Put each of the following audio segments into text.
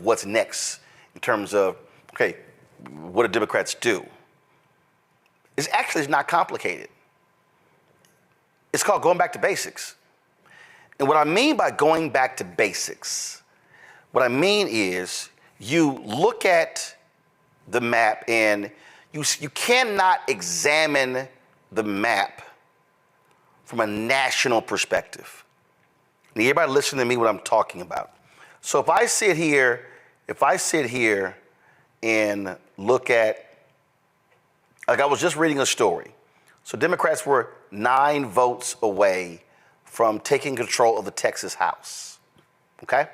what's next in terms of, okay, what do Democrats do? It's actually not complicated. It's called going back to basics. And what I mean by going back to basics, what I mean is you look at the map and you cannot examine the map from a national perspective. And everybody listen to me what I'm talking about. So if I sit here and look at, like I was just reading a story. So Democrats were 9 votes away from taking control of the Texas House, okay?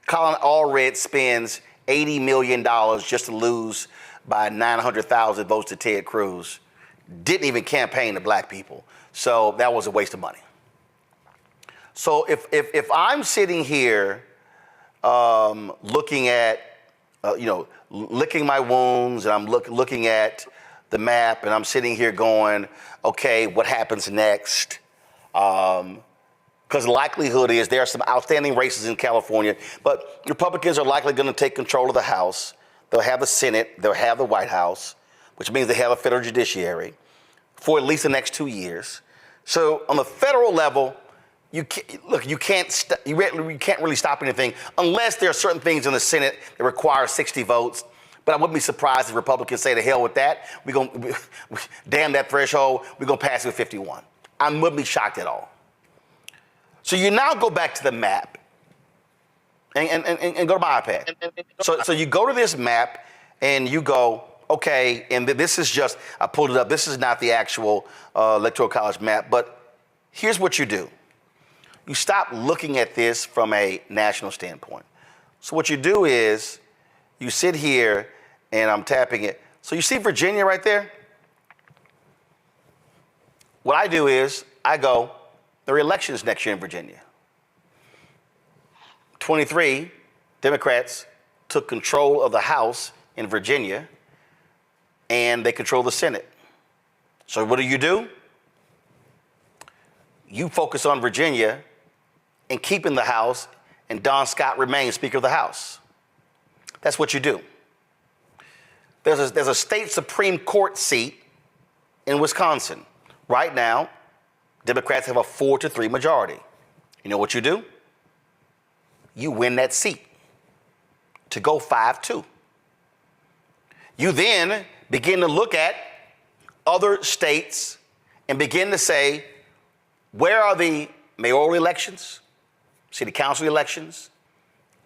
Colin Allred spends $80 million just to lose by 900,000 votes to Ted Cruz. Didn't even campaign to black people. So that was a waste of money. So if I'm sitting here looking at, licking my wounds, and I'm looking at the map, and I'm sitting here going, okay, what happens next? Because the likelihood is there are some outstanding races in California, but Republicans are likely going to take control of the House. They'll have the Senate, they'll have the White House, which means they have a federal judiciary for at least the next 2 years. So on the federal level, you can't really stop anything unless there are certain things in the Senate that require 60 votes. But I wouldn't be surprised if Republicans say, to hell with that. Damn that threshold. We're going to pass it with 51. I wouldn't be shocked at all. So you now go back to the map and go to my iPad. So you go to this map and you go, okay, and this is just, I pulled it up. This is not the actual Electoral College map, but here's what you do. You stop looking at this from a national standpoint. So what you do is you sit here and I'm tapping it. So you see Virginia right there? What I do is I go, there are elections next year in Virginia. 23 Democrats took control of the House in Virginia and they control the Senate. So what do? You focus on Virginia and keeping the House, and Don Scott remains Speaker of the House. That's what you do. There's a state Supreme Court seat in Wisconsin. Right now, Democrats have a 4-3 majority. You know what you do? You win that seat to go 5-2. You then begin to look at other states and begin to say, where are the mayoral elections, city council elections,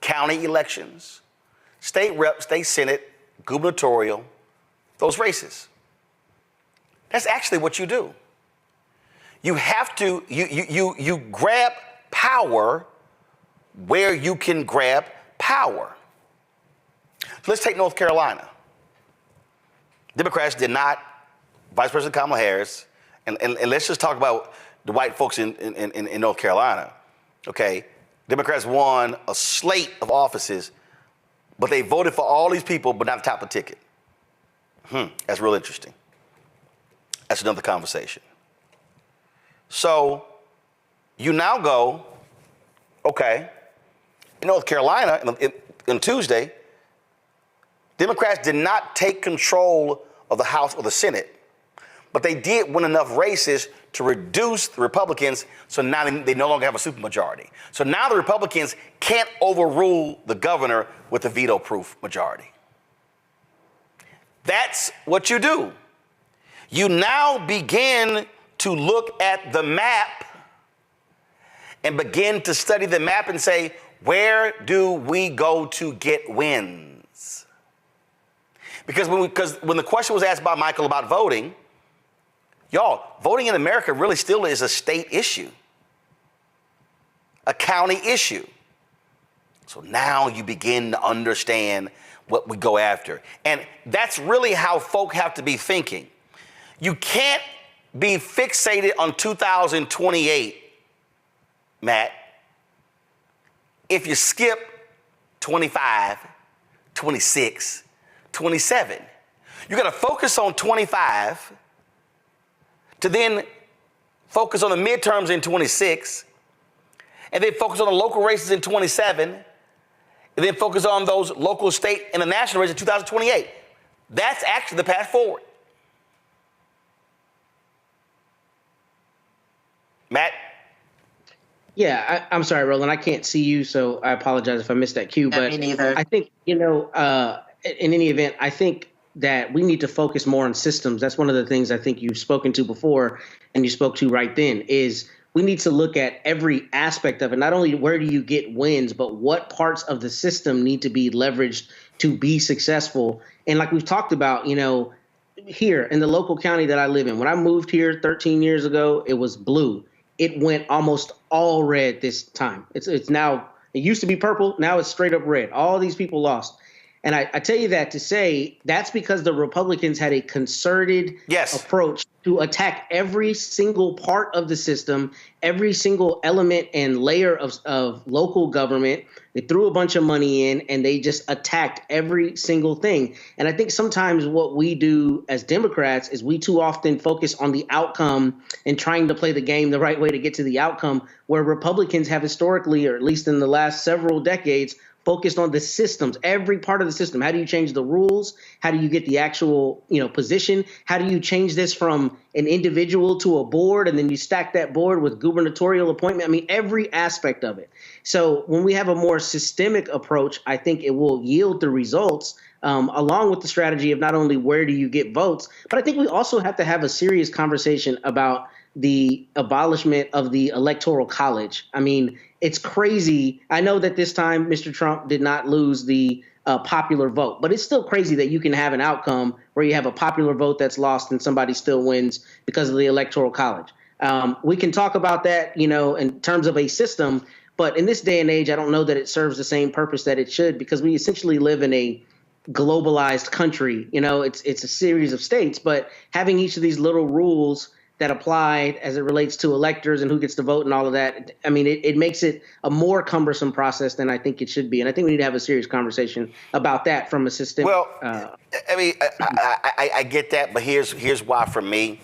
county elections, state rep, state senate, gubernatorial, those races? That's actually what you do. You have to, you grab power where you can grab power. So let's take North Carolina. Democrats did not, Vice President Kamala Harris, and let's just talk about the white folks in North Carolina, okay? Democrats won a slate of offices, but they voted for all these people, but not the top of the ticket. That's real interesting. That's another conversation. So you now go, okay, in North Carolina on Tuesday, Democrats did not take control of the House or the Senate, but they did win enough races to reduce the Republicans, so now they no longer have a supermajority. So now the Republicans can't overrule the governor with a veto-proof majority. That's what you do. You now begin to look at the map and begin to study the map and say, where do we go to get wins? Because when the question was asked by Michael about voting, y'all, voting in America really still is a state issue, a county issue. So now you begin to understand what we go after. And that's really how folk have to be thinking. You can't be fixated on 2028, Matt, if you skip 25, 26, 27. You got to focus on 25 to then focus on the midterms in 26, and then focus on the local races in 27, and then focus on those local, state, and the national races in 2028. That's actually the path forward. Matt? Yeah, I'm sorry, Roland. I can't see you, so I apologize if I missed that cue. But me neither. I think, in any event, I think that we need to focus more on systems. That's one of the things I think you've spoken to before, and you spoke to right then, is we need to look at every aspect of it. Not only where do you get wins, but what parts of the system need to be leveraged to be successful. And like we've talked about, here in the local county that I live in, when I moved here 13 years ago, it was blue. It went almost all red this time. It's now, it used to be purple. Now it's straight up red. All these people lost. And I tell you that to say that's because the Republicans had a concerted approach to attack every single part of the system, every single element and layer of local government. They threw a bunch of money in and they just attacked every single thing. And I think sometimes what we do as Democrats is we too often focus on the outcome and trying to play the game the right way to get to the outcome, where Republicans have historically, or at least in the last several decades, focused on the systems, every part of the system. How do you change the rules? How do you get the actual, position? How do you change this from an individual to a board, and then you stack that board with gubernatorial appointment? I mean, every aspect of it. So when we have a more systemic approach, I think it will yield the results, along with the strategy of not only where do you get votes, but I think we also have to have a serious conversation about the abolishment of the Electoral College. I mean, it's crazy. I know that this time Mr. Trump did not lose the popular vote, but it's still crazy that you can have an outcome where you have a popular vote that's lost and somebody still wins because of the Electoral College. We can talk about that, in terms of a system, but in this day and age, I don't know that it serves the same purpose that it should, because we essentially live in a globalized country. It's a series of states, but having each of these little rules that applied as it relates to electors and who gets to vote and all of that, I mean, it makes it a more cumbersome process than I think it should be. And I think we need to have a serious conversation about that from a system. Well, I get that, but here's why for me,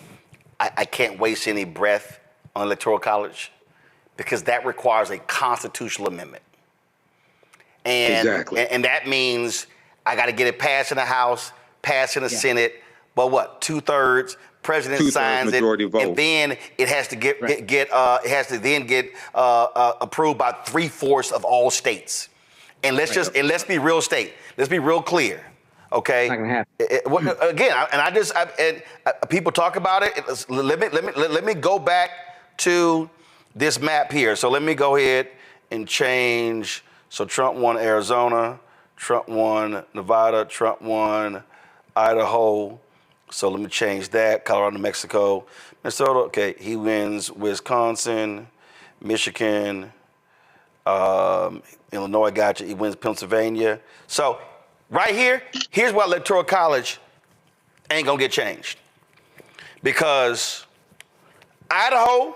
I can't waste any breath on Electoral College, because that requires a constitutional amendment. And, exactly. And that means I got to get it passed in the House, passed in the Senate, but what, 2/3? President signs it, vote. and then it has to get approved by 3/4 of all states. And let's be real state. Let's be real clear. Okay. Not gonna happen. Again, people talk about it. Let me go back to this map here. So let me go ahead and change. So Trump won Arizona, Trump won Nevada, Trump won Idaho. So let me change that. Colorado, New Mexico, Minnesota. Okay, he wins Wisconsin, Michigan, Illinois. Gotcha. He wins Pennsylvania. So right here, here's why Electoral College ain't gonna get changed, because Idaho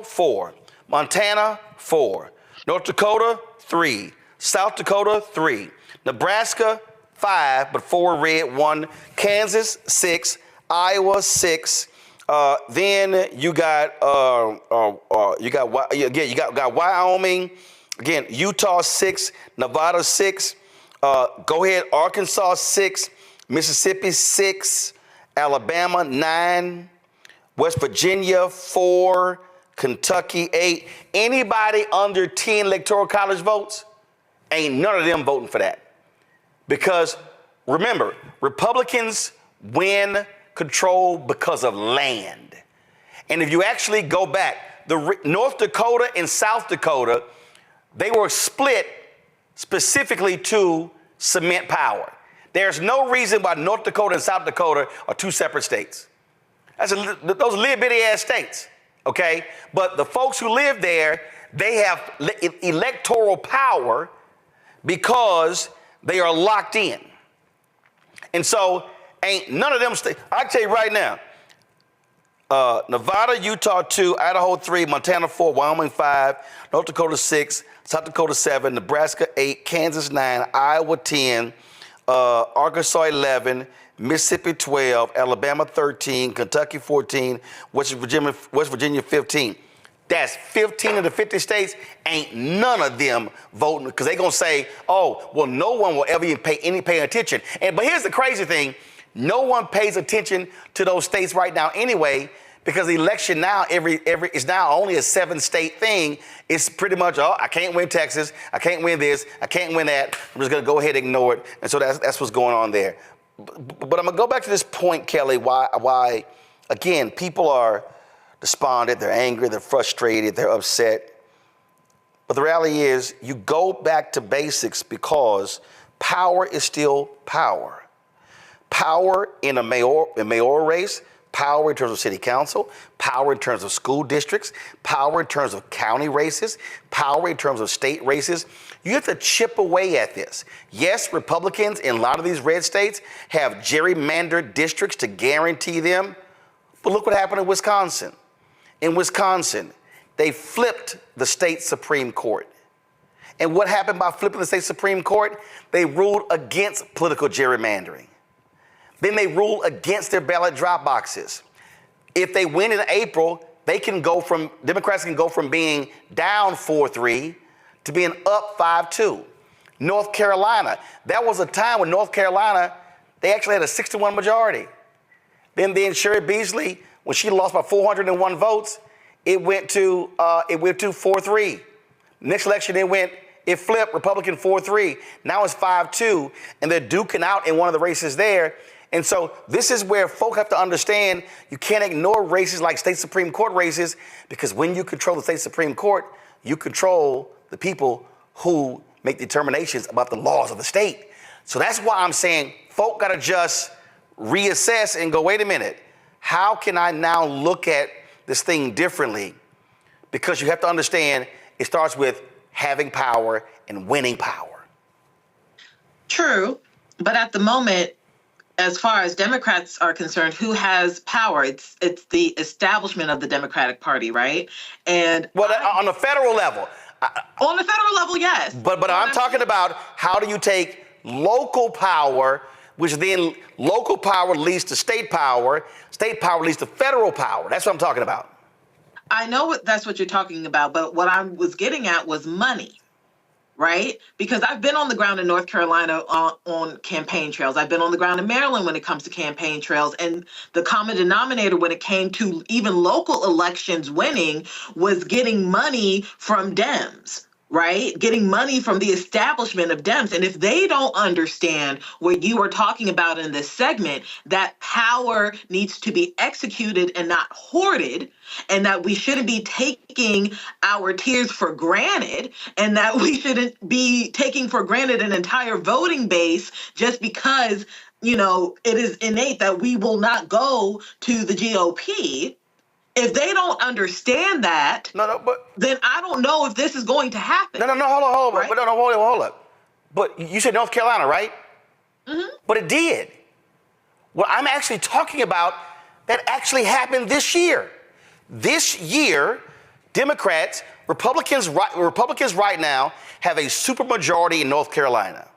4, Montana 4, North Dakota 3, South Dakota 3, Nebraska 5, but 4 red, 1. Kansas 6, Iowa 6. Then you got Wyoming. Again, Utah 6, Nevada 6. Go ahead, Arkansas 6, Mississippi 6, Alabama 9, West Virginia 4, Kentucky 8. Anybody under 10 Electoral College votes, ain't none of them voting for that. Because remember, Republicans win control because of land. And if you actually go back, North Dakota and South Dakota, they were split specifically to cement power. There's no reason why North Dakota and South Dakota are two separate states. Those are little bitty ass states, okay? But the folks who live there, they have electoral power because they are locked in. And so ain't none of them states. I tell you right now, Nevada, Utah 2, Idaho 3, Montana 4, Wyoming 5, North Dakota 6, South Dakota 7, Nebraska 8, Kansas 9, Iowa 10, Arkansas 11, Mississippi 12, Alabama 13, Kentucky 14, West Virginia 15. That's 15 of the 50 states, ain't none of them voting, because they're going to say, oh, well, no one will ever even pay attention. But here's the crazy thing. No one pays attention to those states right now anyway, because the election now is now only a 7-state thing. It's pretty much, oh, I can't win Texas. I can't win this. I can't win that. I'm just going to go ahead and ignore it. And so that's what's going on there. But I'm going to go back to this point, Kelly, why again, people are despondent, they're angry, they're frustrated, they're upset. But the reality is, you go back to basics because power is still power. Power in a mayoral race, power in terms of city council, power in terms of school districts, power in terms of county races, power in terms of state races. You have to chip away at this. Yes, Republicans in a lot of these red states have gerrymandered districts to guarantee them. But look what happened in Wisconsin. In Wisconsin, they flipped the state Supreme Court. And what happened by flipping the state Supreme Court? They ruled against political gerrymandering. Then they ruled against their ballot drop boxes. If they win in April, Democrats can go from being down 4-3 to being up 5-2. North Carolina, that was a time when North Carolina, they actually had a 6-1 majority. Then Sherry Beasley, when she lost by 401 votes, it went to 4-3. Next election, it flipped, Republican 4-3. Now it's 5-2, and they're duking out in one of the races there. And so this is where folk have to understand you can't ignore races like state Supreme Court races, because when you control the state Supreme Court, you control the people who make determinations about the laws of the state. So that's why I'm saying folk got to just reassess and go, wait a minute, how can I now look at this thing differently? Because you have to understand it starts with having power and winning power. True, but at the moment, as far as Democrats are concerned, who has power? It's the establishment of the Democratic Party, right? And on the federal level. On the federal level, yes. But I'm talking about how do you take local power, which then local power leads to state power leads to federal power. That's what I'm talking about. I know that's what you're talking about, but what I was getting at was money, right? Because I've been on the ground in North Carolina on campaign trails. I've been on the ground in Maryland when it comes to campaign trails. And the common denominator when it came to even local elections winning was getting money from Dems, right? Getting money from the establishment of Dems. And if they don't understand what you are talking about in this segment, that power needs to be executed and not hoarded, and that we shouldn't be taking our tiers for granted, and that we shouldn't be taking for granted an entire voting base just because, it is innate that we will not go to the GOP. If they don't understand that, then I don't know if this is going to happen. Hold on. Right? Hold up. But you said North Carolina, right? Mm-hmm. But it did. What I'm actually talking about, that actually happened this year. This year, Republicans right now have a supermajority in North Carolina,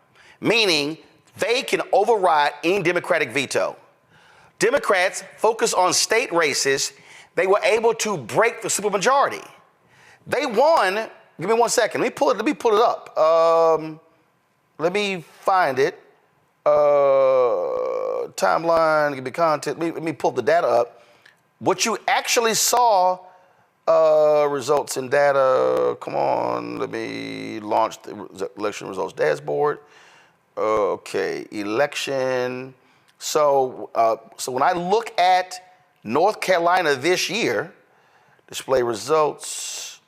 meaning they can override any Democratic veto. Democrats focus on state races. They were able to break the supermajority. They won. Give me 1 second. Let me pull it up. Let me find it. Timeline. Give me content. Let me pull the data up. What you actually saw, results and data. Come on. Let me launch the election results dashboard. Okay. Election. So when I look at North Carolina this year, display results,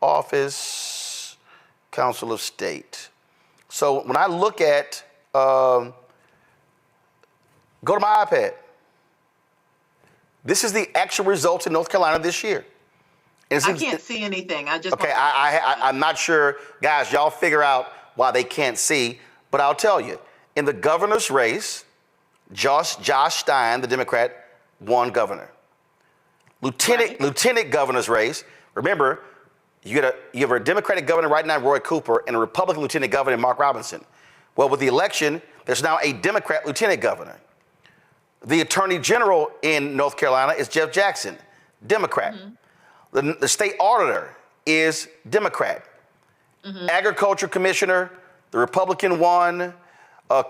office, Council of State. So when I look at, go to my iPad. This is the actual results in North Carolina this year. I can't see anything. Okay, I'm not sure. Guys, y'all figure out why they can't see, but I'll tell you. In the governor's race, Josh Stein, the Democrat, won governor. Lieutenant governor's race. Remember, you have a Democratic governor right now, Roy Cooper, and a Republican lieutenant governor, Mark Robinson. Well, with the election, there's now a Democrat lieutenant governor. The attorney general in North Carolina is Jeff Jackson, Democrat. Mm-hmm. The state auditor is Democrat. Agriculture commissioner, the Republican won.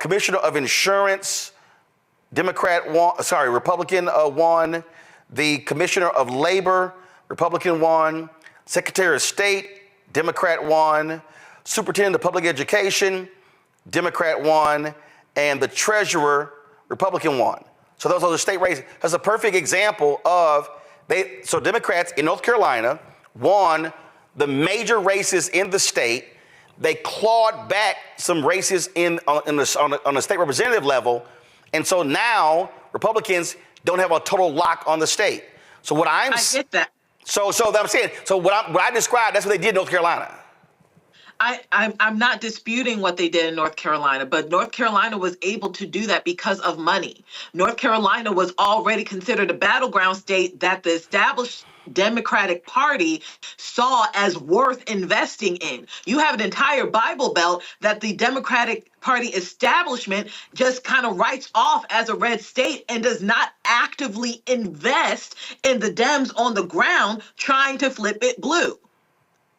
Commissioner of insurance, Republican won. The commissioner of labor, Republican won. Secretary of State, Democrat won. Superintendent of public education, Democrat won. And the treasurer, Republican won. So those are the state races. That's a perfect example of so Democrats in North Carolina won the major races in the state. They clawed back some races on the state representative level. And so now Republicans don't have a total lock on the state. So what I get that. So I'm saying, so what I described, that's what they did in North Carolina. I'm not disputing what they did in North Carolina, but North Carolina was able to do that because of money. North Carolina was already considered a battleground state that the established Democratic Party saw as worth investing in. You have an entire Bible Belt that the Democratic Party establishment just kind of writes off as a red state and does not actively invest in the Dems on the ground trying to flip it blue.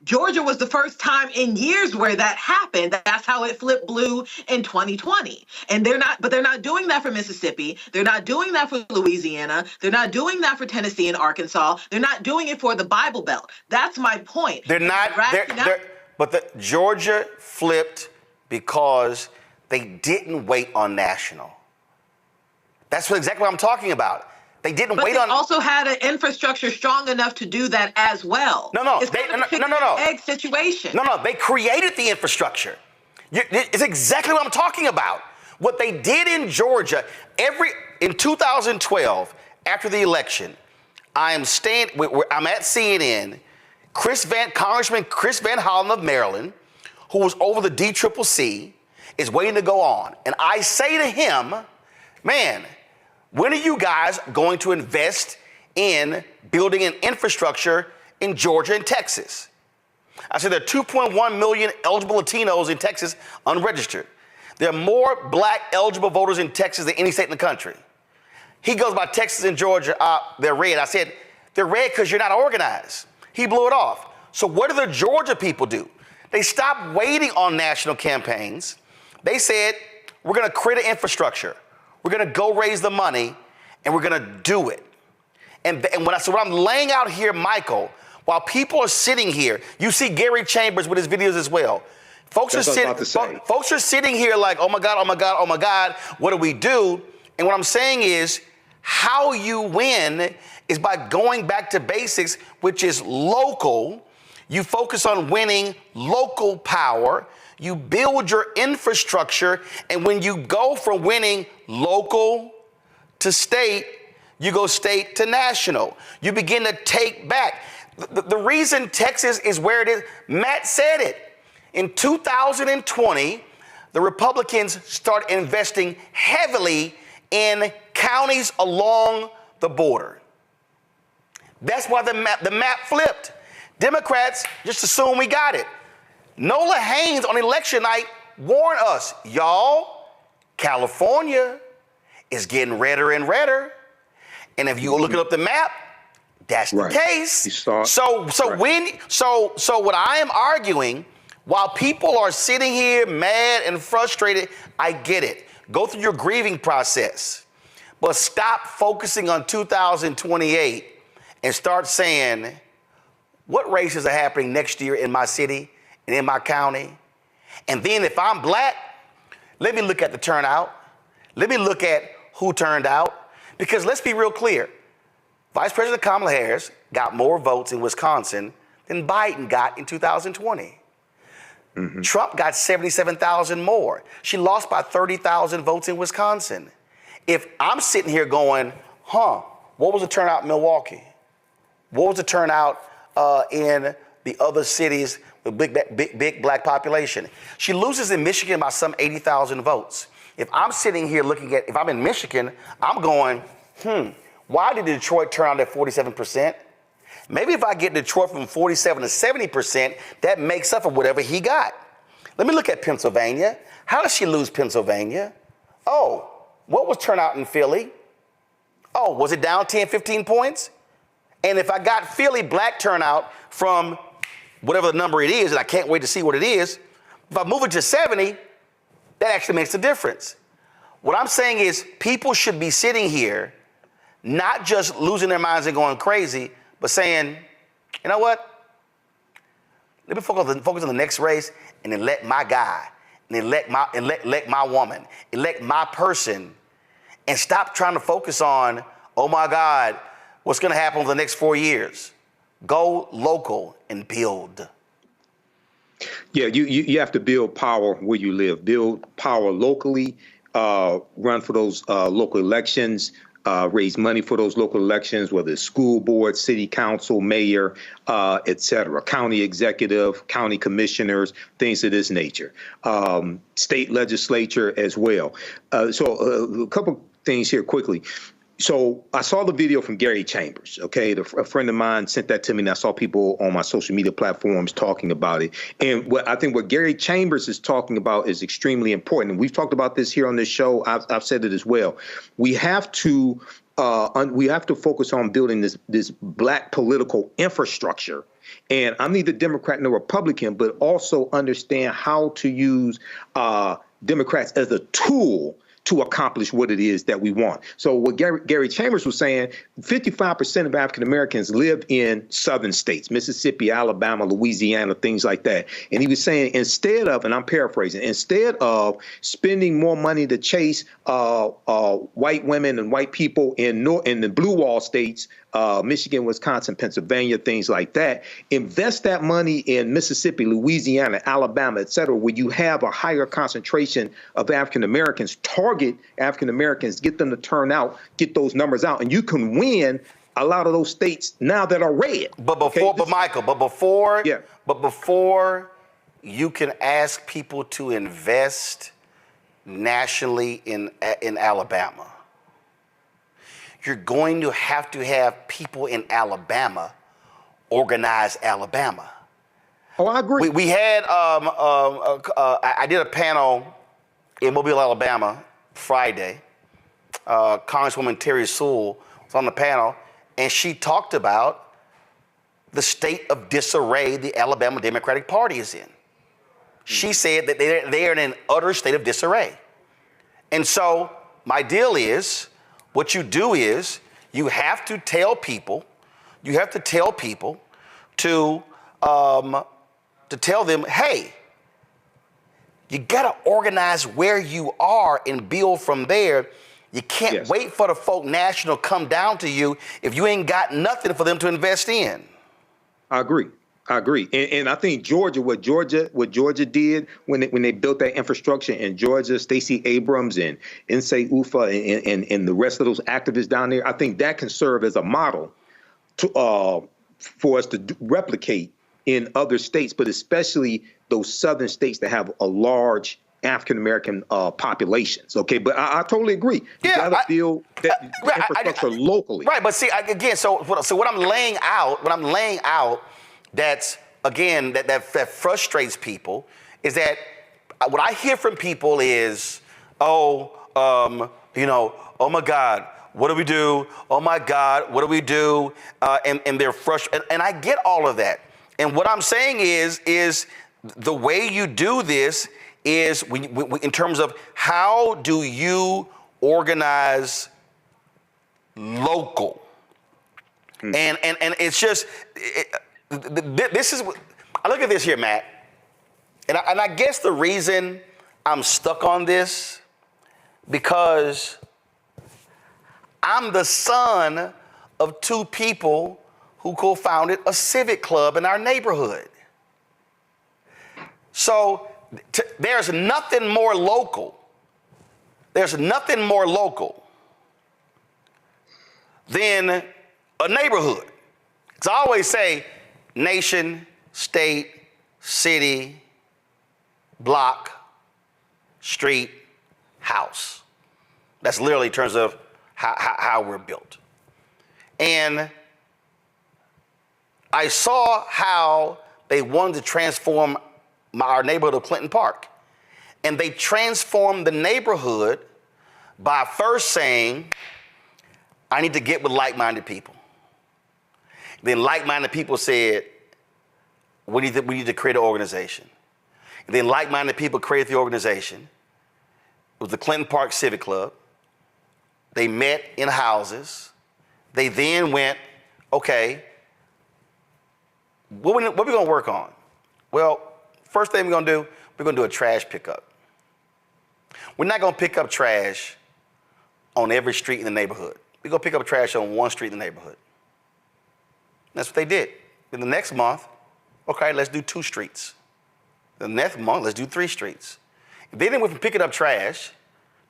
Georgia was the first time in years where that happened. That's how it flipped blue in 2020. And they're not doing that for Mississippi. They're not doing that for Louisiana. They're not doing that for Tennessee and Arkansas. They're not doing it for the Bible Belt. That's my point. They're not. But Georgia flipped because they didn't wait on national. That's exactly what I'm talking about. They didn't wait on. They also had an infrastructure strong enough to do that as well. No. It's kind of an egg situation. No. They created the infrastructure. It's exactly what I'm talking about. What they did in Georgia, in 2012, after the election, I'm at CNN. Congressman Chris Van Hollen of Maryland, who was over the DCCC, is waiting to go on. And I say to him, man, when are you guys going to invest in building an infrastructure in Georgia and Texas? I said there are 2.1 million eligible Latinos in Texas unregistered. There are more black eligible voters in Texas than any state in the country. He goes by Texas and Georgia, they're red. I said, they're red because you're not organized. He blew it off. So what do the Georgia people do? They stopped waiting on national campaigns. They said, we're going to create an infrastructure. We're going to go raise the money, and we're going to do it. And what I'm laying out here, Michael, while people are sitting here, you see Gary Chambers with his videos as well. Folks are sitting here like, oh my God, what do we do? And what I'm saying is, how you win is by going back to basics, which is local. You focus on winning local power. You build your infrastructure, and when you go from winning local to state, you go state to national. You begin to take back. The reason Texas is where it is, Matt said it. In 2020, the Republicans started investing heavily in counties along the border. That's why the map flipped. Democrats just assumed we got it. Nola Haynes on election night warned us, y'all, California is getting redder and redder. And if you look up the map, that's the case. So what I am arguing, while people are sitting here mad and frustrated, I get it. Go through your grieving process, but stop focusing on 2028 and start saying, what races are happening next year in my city and in my county? And then if I'm black, let me look at the turnout. Let me look at who turned out. Because let's be real clear. Vice President Kamala Harris got more votes in Wisconsin than Biden got in 2020. Mm-hmm. Trump got 77,000 more. She lost by 30,000 votes in Wisconsin. If I'm sitting here going, what was the turnout in Milwaukee? What was the turnout in the other cities with big black population? She loses in Michigan by some 80,000 votes. If I'm sitting here if I'm in Michigan, I'm going, why did Detroit turn out at 47%? Maybe if I get Detroit from 47 to 70%, that makes up for whatever he got. Let me look at Pennsylvania. How did she lose Pennsylvania? Oh, what was turnout in Philly? Oh, was it down 10, 15 points? And if I got Philly black turnout from whatever the number it is, and I can't wait to see what it is, if I move it to 70, that actually makes a difference. What I'm saying is people should be sitting here, not just losing their minds and going crazy, but saying, you know what? Let me focus on the next race and elect my guy, and elect my woman, elect my person, and stop trying to focus on, oh my God, what's going to happen over the next 4 years? Go local and build. Yeah, you have to build power where you live, build power locally, run for those local elections, raise money for those local elections, whether it's school board, city council, mayor, et cetera, county executive, county commissioners, things of this nature, state legislature as well. So a couple things here quickly. So I saw the video from Gary Chambers, okay? A friend of mine sent that to me, and I saw people on my social media platforms talking about it. And I think what Gary Chambers is talking about is extremely important. And we've talked about this here on this show. I've said it as well. We have to focus on building this black political infrastructure. And I'm neither Democrat nor Republican, but also understand how to use Democrats as a tool to accomplish what it is that we want. So what Gary Chambers was saying, 55% of African Americans live in southern states, Mississippi, Alabama, Louisiana, things like that. And he was saying, instead of, and I'm paraphrasing, instead of spending more money to chase white women and white people in the blue wall states, Michigan, Wisconsin, Pennsylvania, things like that, invest that money in Mississippi, Louisiana, Alabama, et cetera, where you have a higher concentration of African Americans. Target African Americans, get them to turn out, get those numbers out, and you can win a lot of those states now that are red. But before you can ask people to invest nationally in Alabama, you're going to have people in Alabama organize Alabama. Oh, I agree. We had I did a panel in Mobile, Alabama, Friday. Congresswoman Terry Sewell was on the panel, and she talked about the state of disarray the Alabama Democratic Party is in. She said that they are in an utter state of disarray. And so my deal is, what you do is you have to tell people to tell them, hey, you got to organize where you are and build from there. You can't wait for the folk national come down to you if you ain't got nothing for them to invest in. I agree. And I think what Georgia did when they built that infrastructure in Georgia, Stacey Abrams and Nsé Ufah and the rest of those activists down there, I think that can serve as a model for us to replicate in other states, but especially those southern states that have a large African-American populations. Okay, but I totally agree. You got to build that infrastructure locally. Right, but see, so what I'm laying out, that's, again, that frustrates people, is that what I hear from people is, oh my God, what do we do? Oh my God, what do we do? And they're frustrated, and I get all of that. And what I'm saying is the way you do this is in terms of how do you organize local, and it's just. This is, I look at this here, Matt, and I guess the reason I'm stuck on this, because I'm the son of two people who co-founded a civic club in our neighborhood. So there's nothing more local. There's nothing more local than a neighborhood. Because I always say, nation, state, city, block, street, house. That's literally in terms of how we're built. And I saw how they wanted to transform our neighborhood of Clinton Park. And they transformed the neighborhood by first saying, I need to get with like-minded people. Then like-minded people said, we need to create an organization. And then like-minded people created the organization. It was the Clinton Park Civic Club. They met in houses. They then went, okay, what are we going to work on? Well, first thing we're going to do, we're going to do a trash pickup. We're not going to pick up trash on every street in the neighborhood. We're going to pick up trash on one street in the neighborhood. That's what they did. Then the next month, okay, let's do 2 streets. The next month, let's do 3 streets. Then they went from picking up trash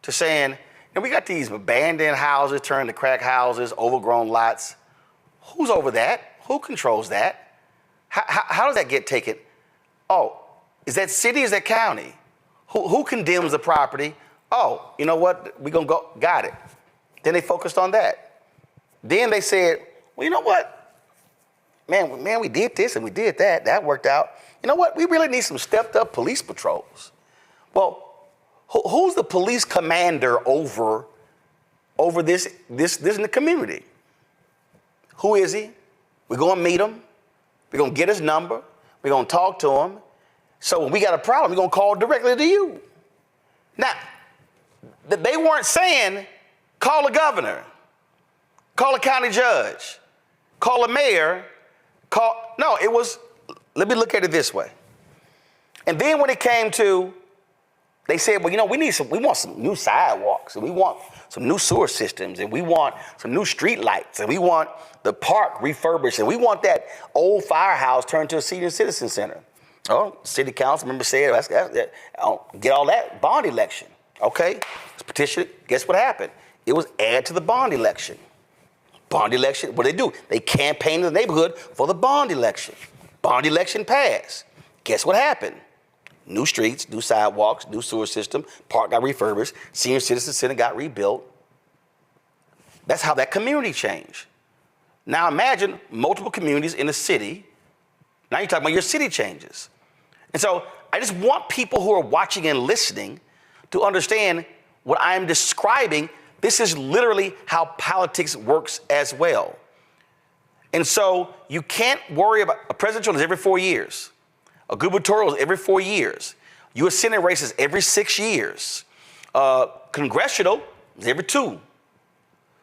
to saying, and we got these abandoned houses turned to crack houses, overgrown lots. Who's over that? Who controls that? How does that get taken? Oh, is that city, is that county? Who condemns the property? Oh, you know what? We're going to go, got it. Then they focused on that. Then they said, well, you know what? Man, we did this and we did that. That worked out. You know what? We really need some stepped up police patrols. Well, who's the police commander over this in the community? Who is he? We're going to meet him. We're going to get his number. We're going to talk to him. So when we got a problem, we're going to call directly to you. Now, they weren't saying, call a governor, call a county judge, call a mayor, no, it was, let me look at it this way. And then when it came to, they said, well, you know, we want some new sidewalks, and we want some new sewer systems, and we want some new street lights, and we want the park refurbished, and we want that old firehouse turned to a senior citizen center. Oh, city council member said, get all that bond election. Okay, let's petition it. Guess what happened? It was added to the bond election. Bond election, what do? They campaigned in the neighborhood for the bond election. Bond election passed. Guess what happened? New streets, new sidewalks, new sewer system, park got refurbished, senior citizen center got rebuilt. That's how that community changed. Now imagine multiple communities in a city. Now you're talking about your city changes. And so I just want people who are watching and listening to understand what I'm describing. This is literally how politics works as well. And so you can't worry about a presidential is every 4 years. A gubernatorial is every 4 years. U.S. Senate races every 6 years. Congressional is every 2.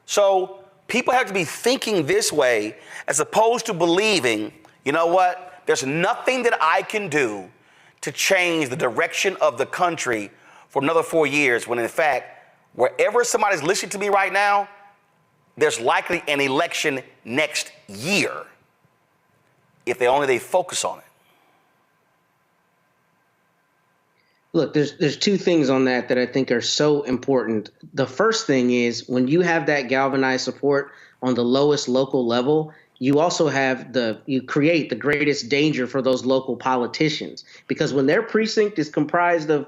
So people have to be thinking this way as opposed to believing, you know what, there's nothing that I can do to change the direction of the country for another 4 years, when in fact, wherever somebody's listening to me right now, there's likely an election next year if they focus on it. Look, there's 2 things on that I think are so important. The first thing is when you have that galvanized support on the lowest local level, you also have you create the greatest danger for those local politicians, because when their precinct is comprised of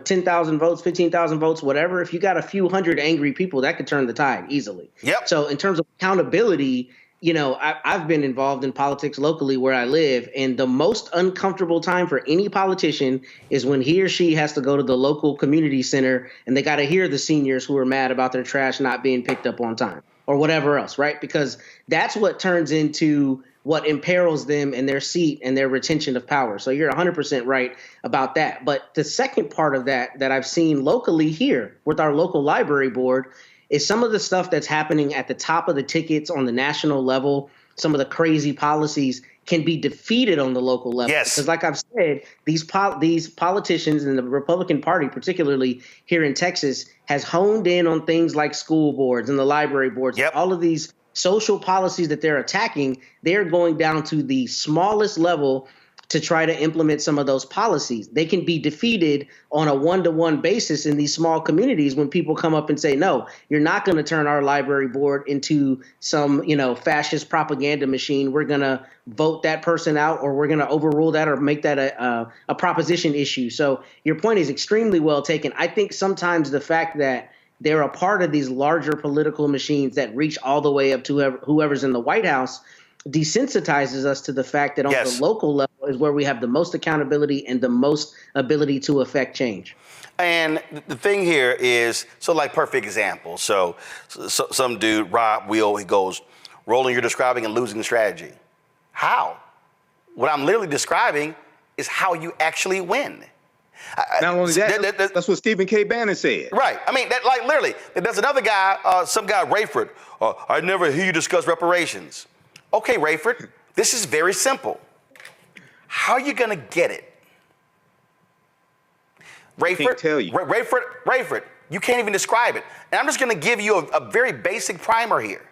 10,000 votes, 15,000 votes, whatever, if you got a few hundred angry people, that could turn the tide easily. Yep. So in terms of accountability, I've been involved in politics locally where I live, and the most uncomfortable time for any politician is when he or she has to go to the local community center and they got to hear the seniors who are mad about their trash not being picked up on time or whatever else, right? Because that's what turns into what imperils them in their seat and their retention of power. So you're 100% right about that. But the second part of that I've seen locally here with our local library board is some of the stuff that's happening at the top of the tickets on the national level. Some of the crazy policies can be defeated on the local level. Yes. Because like I've said, these politicians and the Republican Party, particularly here in Texas, has honed in on things like school boards and the library boards. Yep. All of these social policies that they're attacking, they're going down to the smallest level to try to implement some of those policies. They can be defeated on a one-to-one basis in these small communities when people come up and say, no, you're not going to turn our library board into some, fascist propaganda machine. We're going to vote that person out, or we're going to overrule that or make that a proposition issue. So your point is extremely well taken. I think sometimes the fact that they're a part of these larger political machines that reach all the way up to whoever's in the White House desensitizes us to the fact that on Yes. the local level is where we have the most accountability and the most ability to affect change. And the thing here is, so like perfect example. So some dude, Rob Will, he goes, Roland, you're describing a losing strategy. How? What I'm literally describing is how you actually win. Not only that, that's what Stephen K. Bannon said. Right. I mean, that, like, literally, there's another guy, some guy, Rayford. I never hear you discuss reparations. Okay, Rayford, this is very simple. How are you going to get it? Rayford, I can't tell you. Rayford, you can't even describe it. And I'm just going to give you a very basic primer here.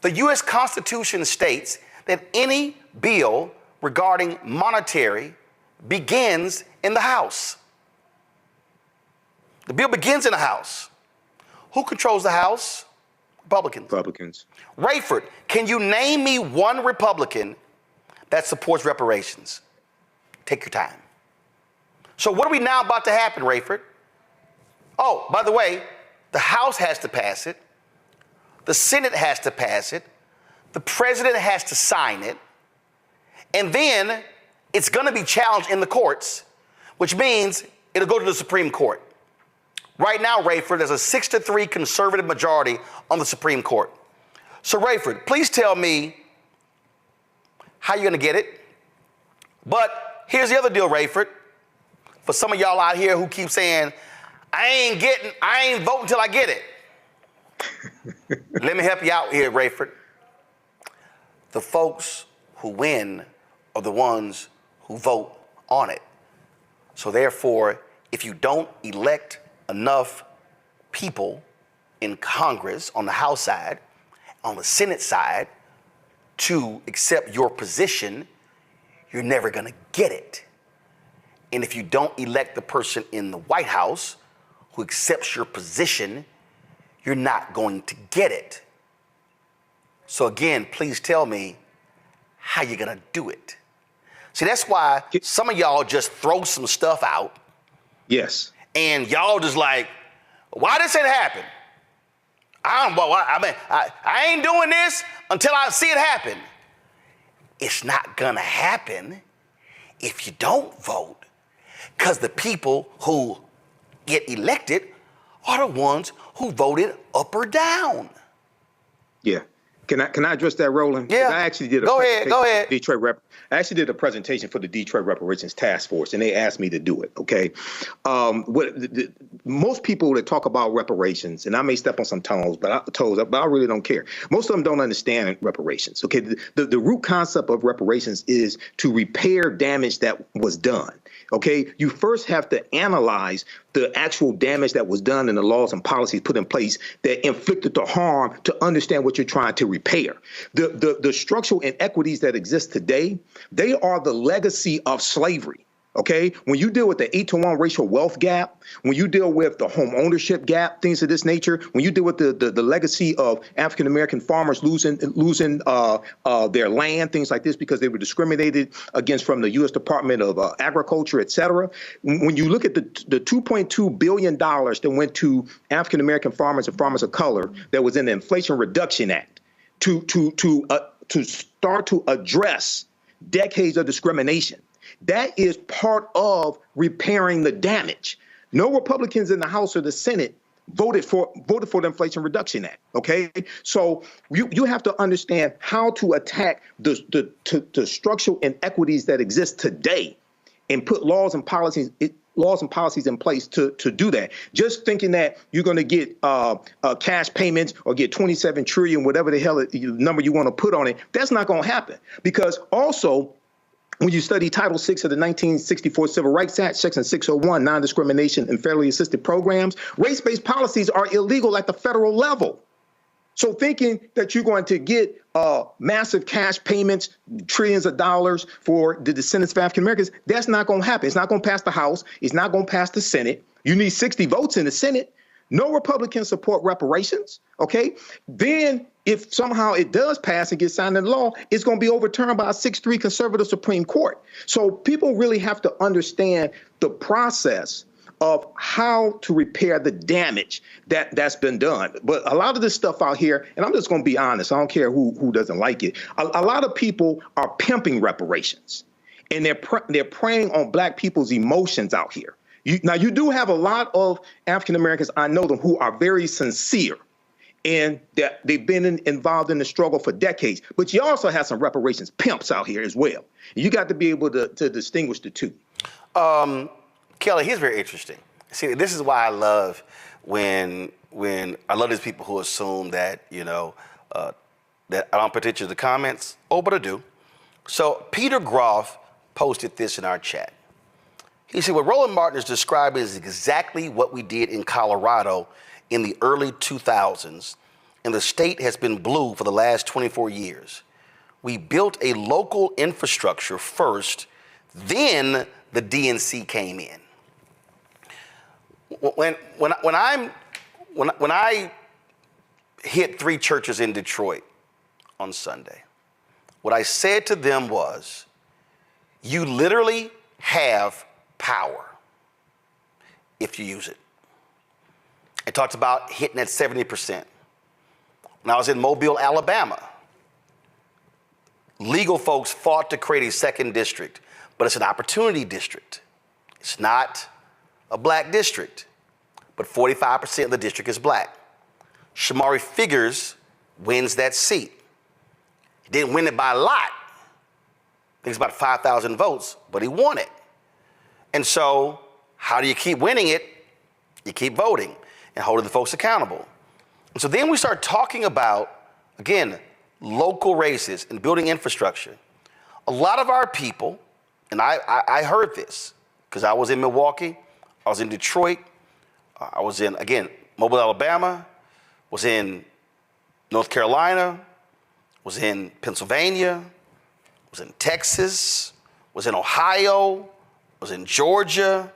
The U.S. Constitution states that any bill regarding monetary begins in the House. The bill begins in the House. Who controls the House? Republicans. Republicans. Rayford, can you name me one Republican that supports reparations? Take your time. So what are we now about to happen, Rayford? Oh, by the way, the House has to pass it. The Senate has to pass it. The president has to sign it. And then it's going to be challenged in the courts, which means it'll go to the Supreme Court. Right now, Rayford, there's a 6-3 conservative majority on the Supreme Court. So, Rayford, please tell me how you're going to get it. But here's the other deal, Rayford. For some of y'all out here who keep saying, I ain't voting till I get it. Let me help you out here, Rayford. The folks who win are the ones who vote on it. So therefore, if you don't elect enough people in Congress on the House side, on the Senate side, to accept your position, you're never going to get it. And if you don't elect the person in the White House who accepts your position, you're not going to get it. So again, please tell me how you're going to do it. See, that's why some of y'all just throw some stuff out. Yes. And y'all just like, why this ain't happen? I ain't doing this until I see it happen. It's not gonna happen if you don't vote, because the people who get elected are the ones who voted up or down. Yeah. Can I address that, Roland? Yeah. I actually did Go ahead. I actually did a presentation for the Detroit Reparations Task Force, and they asked me to do it. Okay. Most people that talk about reparations, and I may step on some toes, but I really don't care. Most of them don't understand reparations. Okay. The root concept of reparations is to repair damage that was done. Okay, you first have to analyze the actual damage that was done and the laws and policies put in place that inflicted the harm to understand what you're trying to repair. The structural inequities that exist today, they are the legacy of slavery. Okay, when you deal with the 8-to-1 racial wealth gap, when you deal with the home ownership gap, things of this nature, when you deal with the legacy of African American farmers losing their land, things like this because they were discriminated against from the U.S. Department of Agriculture, et cetera. When you look at the $2.2 billion that went to African American farmers and farmers of color that was in the Inflation Reduction Act to start to address decades of discrimination. That is part of repairing the damage. No Republicans in the House or the Senate voted for the Inflation Reduction Act. OK, so you have to understand how to attack the structural inequities that exist today and put laws and policies in place to do that. Just thinking that you're going to get cash payments or get 27 trillion, whatever the hell number you want to put on it, that's not going to happen. Because also, when you study Title VI of the 1964 Civil Rights Act, Section 601, non-discrimination and federally assisted programs, race-based policies are illegal at the federal level. So thinking that you're going to get massive cash payments, trillions of dollars for the descendants of African Americans, that's not going to happen. It's not going to pass the House. It's not going to pass the Senate. You need 60 votes in the Senate. No Republicans support reparations. OK, then if somehow it does pass and gets signed into law, it's going to be overturned by a 6-3 conservative Supreme Court. So people really have to understand the process of how to repair the damage that's been done. But a lot of this stuff out here, and I'm just going to be honest, I don't care who doesn't like it. A lot of people are pimping reparations, and they're preying on Black people's emotions out here. Now, you do have a lot of African Americans, I know them, who are very sincere and they've been involved in the struggle for decades. But you also have some reparations pimps out here as well. You got to be able to distinguish the two. Kelly, here's very interesting. See, this is why I love when I love these people who assume that, that I don't pay attention to the comments. Oh, but I do. So Peter Groff posted this in our chat. He said, what Roland Martin is describing is exactly what we did in Colorado in the early 2000s, and the state has been blue for the last 24 years. We built a local infrastructure first, then the DNC came in. When I hit 3 churches in Detroit on Sunday, what I said to them was, you literally have power if you use it. I talked about hitting at 70%. When I was in Mobile, Alabama, legal folks fought to create a 2nd district, but it's an opportunity district. It's not a black district, but 45% of the district is black. Shamari Figures wins that seat. He didn't win it by a lot. I think it's about 5,000 votes, but he won it. And so how do you keep winning it? You keep voting and holding the folks accountable. And so then we start talking about, again, local races and building infrastructure. A lot of our people, and I heard this because I was in Milwaukee, I was in Detroit, I was in, again, Mobile, Alabama, was in North Carolina, was in Pennsylvania, was in Texas, was in Ohio, was in Georgia.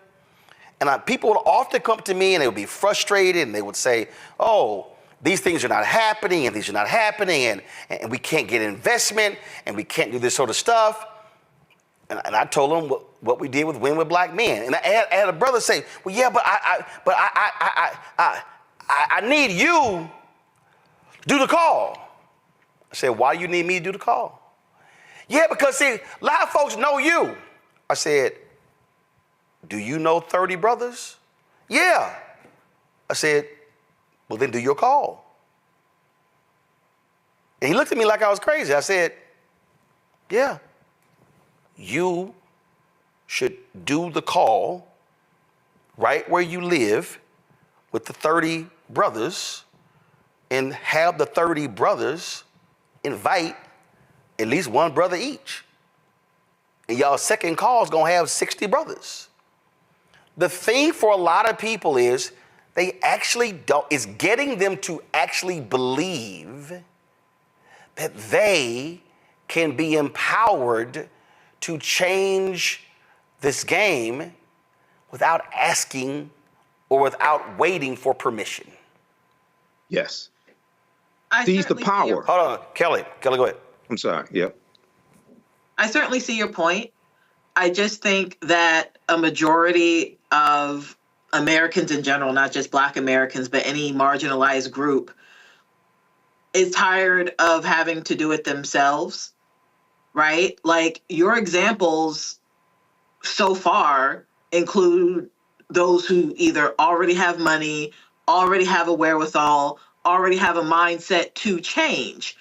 And people would often come to me and they would be frustrated and they would say, oh, these things are not happening and these are not happening and we can't get investment and we can't do this sort of stuff. And I told them what we did with Win with Black Men. And I had a brother say, well, yeah, but I need you to do the call. I said, why do you need me to do the call? Yeah, because see, a lot of folks know you. I said, do you know 30 brothers? Yeah. I said, well, then do your call. And he looked at me like I was crazy. I said, yeah, you should do the call right where you live with the 30 brothers and have the 30 brothers invite at least one brother each. And y'all second call is gonna have 60 brothers. The thing for a lot of people is they actually don't, it's getting them to actually believe that they can be empowered to change this game without asking or without waiting for permission. Yes. Seize the power. Hold on, Kelly, go ahead. I'm sorry, yep. I certainly see your point. I just think that a majority of Americans in general, not just Black Americans, but any marginalized group, is tired of having to do it themselves, right? Like, your examples so far include those who either already have money, already have a wherewithal, already have a mindset to change.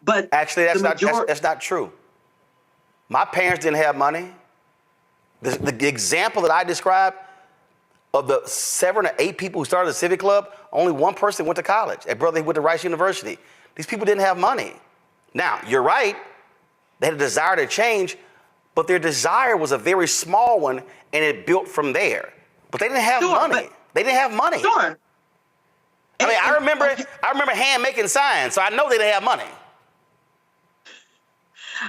But actually, that's not true. My parents didn't have money. The example that I described of the 7 or 8 people who started the Civic Club, only one person went to college. A brother went to Rice University. These people didn't have money. Now, you're right. They had a desire to change, but their desire was a very small one, and it built from there. But they didn't have money. They didn't have money. Sure. I mean, I remember hand making signs, so I know they didn't have money.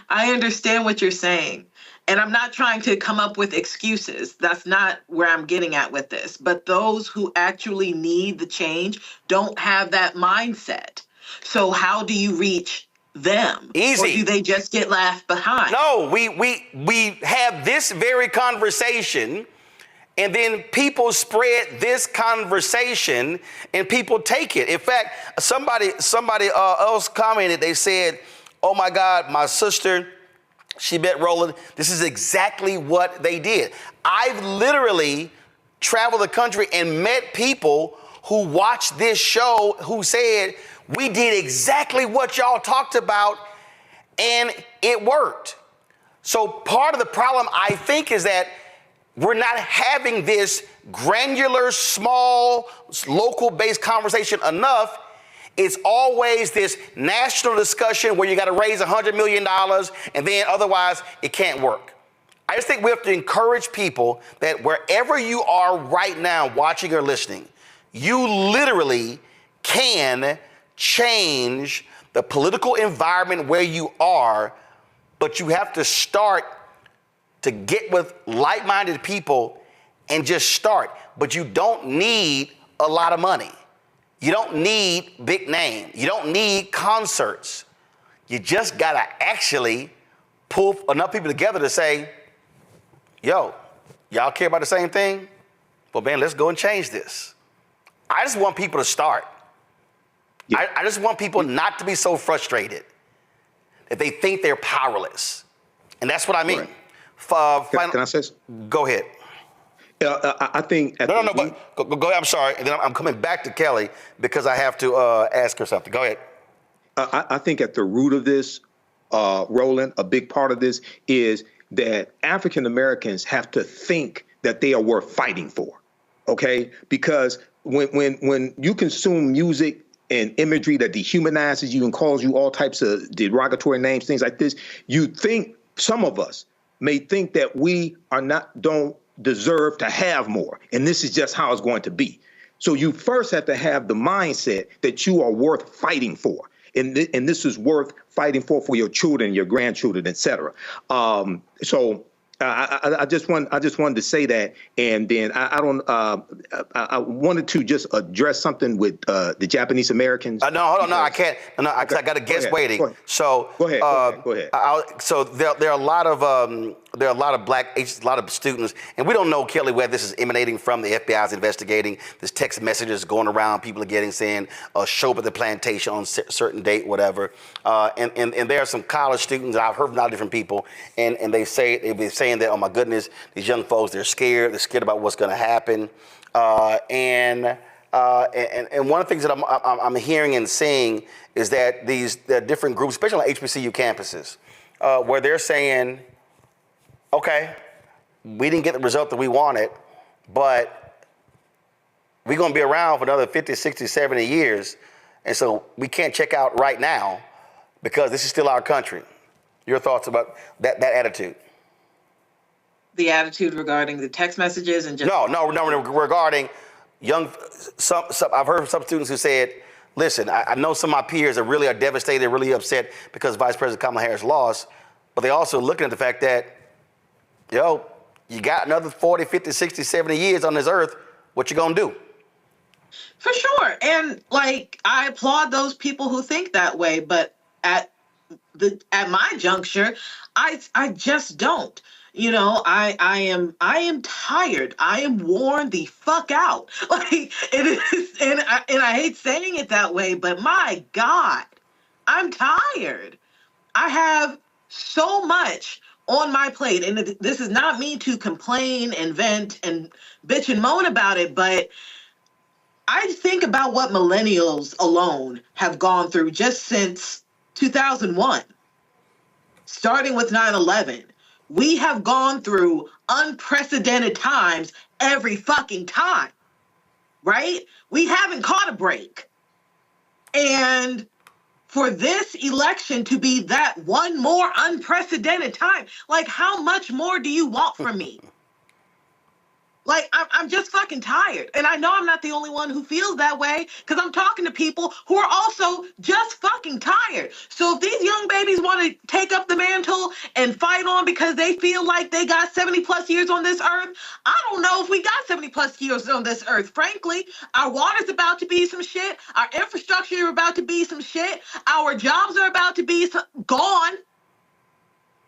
I understand what you're saying. And I'm not trying to come up with excuses. That's not where I'm getting at with this. But those who actually need the change don't have that mindset. So how do you reach them? Easy. Or do they just get left behind? No, we have this very conversation, and then people spread this conversation and people take it. In fact, somebody else commented, they said, oh my God, my sister, she met Roland. This is exactly what they did. I've literally traveled the country and met people who watched this show who said, we did exactly what y'all talked about and it worked. So part of the problem, I think, is that we're not having this granular, small, local-based conversation enough. It's always this national discussion where you got to raise $100 million and then otherwise it can't work. I just think we have to encourage people that wherever you are right now watching or listening, you literally can change the political environment where you are, but you have to start to get with like-minded people and just start. But you don't need a lot of money. You don't need big name. You don't need concerts. You just gotta actually pull enough people together to say, yo, y'all care about the same thing? Well, man, let's go and change this. I just want people to start. Yeah. I just want people not to be so frustrated that they think they're powerless. And that's what I mean. Right. Can I say something? Go ahead. I think... But go ahead. I'm sorry. And then I'm coming back to Kelly because I have to ask her something. Go ahead. I think at the root of this, Roland, a big part of this is that African Americans have to think that they are worth fighting for, okay? Because when you consume music and imagery that dehumanizes you and calls you all types of derogatory names, things like this, you think, some of us may think that we don't deserve to have more, and this is just how it's going to be. So you first have to have the mindset that you are worth fighting for. And this is worth fighting for your children, your grandchildren, et cetera. So I just wanted to say that, and then I wanted to just address something with the Japanese Americans. No, hold on, no, I can't. No, okay. I got a guest waiting. So go ahead. Go ahead. So there are a lot of black agents, a lot of students, and we don't know, Kelly, whether this is emanating from the FBI is investigating. There's text messages going around. People are getting saying, show up at the plantation on a certain date, whatever. And there are some college students that I've heard from a lot of different people, and they've been saying that, oh my goodness, these young folks, they're scared about what's going to happen. And one of the things that I'm hearing and seeing is that there are different groups, especially on HBCU campuses, where they're saying, okay, we didn't get the result that we wanted, but we're going to be around for another 50, 60, 70 years. And so we can't check out right now because this is still our country. Your thoughts about that attitude? The attitude regarding the text messages and just... No, regarding I've heard some students who said, listen, I know some of my peers are devastated, really upset because Vice President Kamala Harris lost, but they also looking at the fact that, you got another 40, 50, 60, 70 years on this earth. What you gonna do? For sure. And I applaud those people who think that way, but at my juncture, I just don't. I am tired. I am worn the fuck out. It is, and I hate saying it that way, but my God, I'm tired. I have so much on my plate, and this is not me to complain and vent and bitch and moan about it, but I think about what millennials alone have gone through just since 2001, starting with 9/11. We have gone through unprecedented times every fucking time, right? We haven't caught a break. And for this election to be that one more unprecedented time, how much more do you want from me? I'm just fucking tired. And I know I'm not the only one who feels that way because I'm talking to people who are also just fucking tired. So if these young babies want to take up the mantle and fight on because they feel like they got 70 plus years on this earth, I don't know if we got 70 plus years on this earth. Frankly, our water's about to be some shit. Our infrastructure is about to be some shit. Our jobs are about to be gone.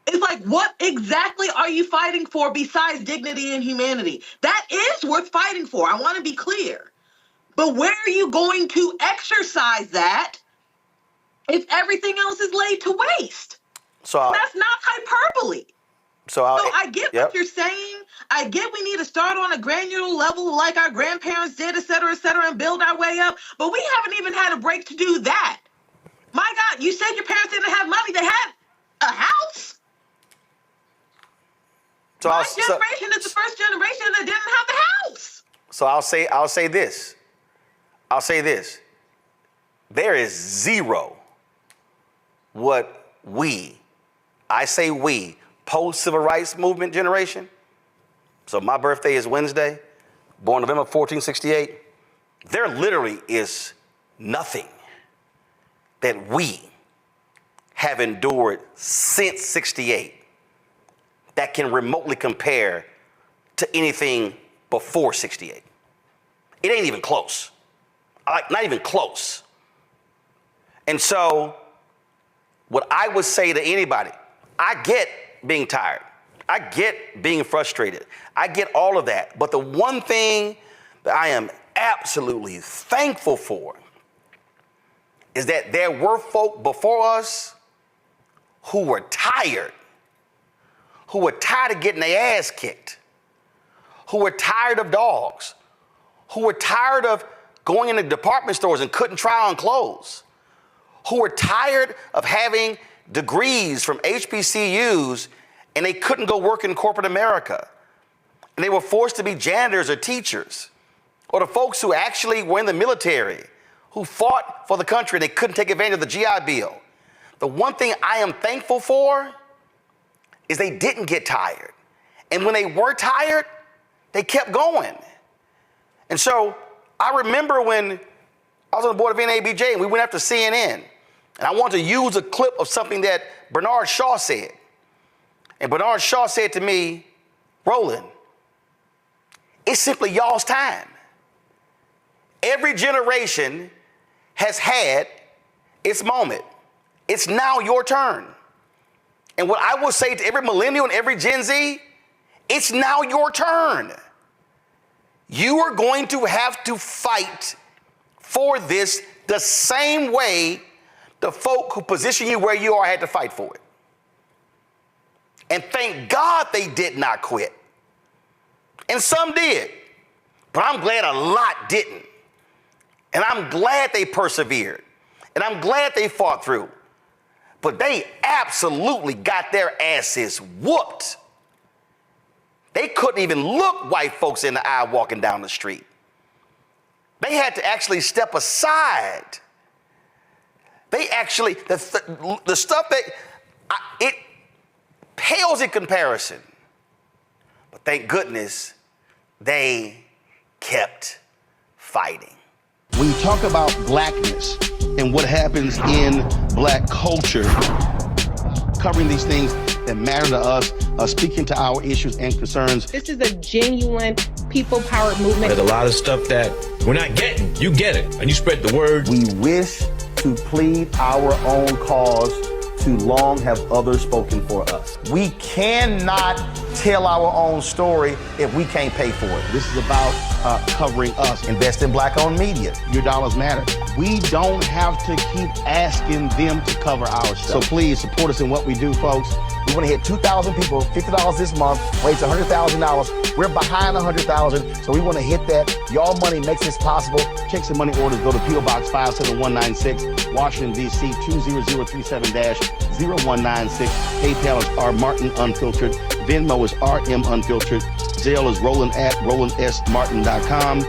It's what exactly are you fighting for besides dignity and humanity? That is worth fighting for. I want to be clear. But where are you going to exercise that if everything else is laid to waste? So that's not hyperbole. So I get what you're saying. I get we need to start on a granular level like our grandparents did, et cetera, and build our way up. But we haven't even had a break to do that. My God, you said your parents didn't have money. They had a house. So My generation is the first generation that didn't have the house. So I'll say this. There is zero what we post-civil rights movement generation. So my birthday is Wednesday, born November 1468. There literally is nothing that we have endured since 68 that can remotely compare to anything before 68. It ain't even close. Not even close. And so what I would say to anybody, I get being tired. I get being frustrated. I get all of that. But the one thing that I am absolutely thankful for is that there were folk before us who were tired of getting their ass kicked, who were tired of dogs, who were tired of going into department stores and couldn't try on clothes, who were tired of having degrees from HBCUs and they couldn't go work in corporate America. And they were forced to be janitors or teachers, or the folks who actually were in the military, who fought for the country and they couldn't take advantage of the GI Bill. The one thing I am thankful for is they didn't get tired. And when they were tired, they kept going. And so I remember when I was on the board of NABJ and we went after CNN, and I wanted to use a clip of something that Bernard Shaw said. And Bernard Shaw said to me, Roland, it's simply y'all's time. Every generation has had its moment. It's now your turn. And what I will say to every millennial and every Gen Z, it's now your turn. You are going to have to fight for this the same way the folk who position you where you are had to fight for it. And thank God they did not quit. And some did, but I'm glad a lot didn't. And I'm glad they persevered. And I'm glad they fought through. But they absolutely got their asses whooped. They couldn't even look white folks in the eye walking down the street. They had to actually step aside. They actually, the stuff that, it pales in comparison. But thank goodness they kept fighting. When you talk about blackness and what happens in black culture, covering these things that matter to us, speaking to our issues and concerns. This is a genuine people-powered movement. There's a lot of stuff that we're not getting. You get it, and you spread the word. We wish to plead our own cause. Too long have others spoken for us. We cannot tell our own story if we can't pay for it. This is about covering us. Invest in black-owned media. Your dollars matter. We don't have to keep asking them to cover our stuff. So please support us in what we do, folks. We want to hit 2,000 people, $50 this month, raise $100,000. We're behind 100,000, so we want to hit that. Y'all money makes this possible. Checks and money orders go to P.O. Box 57196, Washington, D.C. 20037-0196. PayPal is R Martin Unfiltered. Venmo is RM Unfiltered. Zelle is Roland at RolandSMartin.com.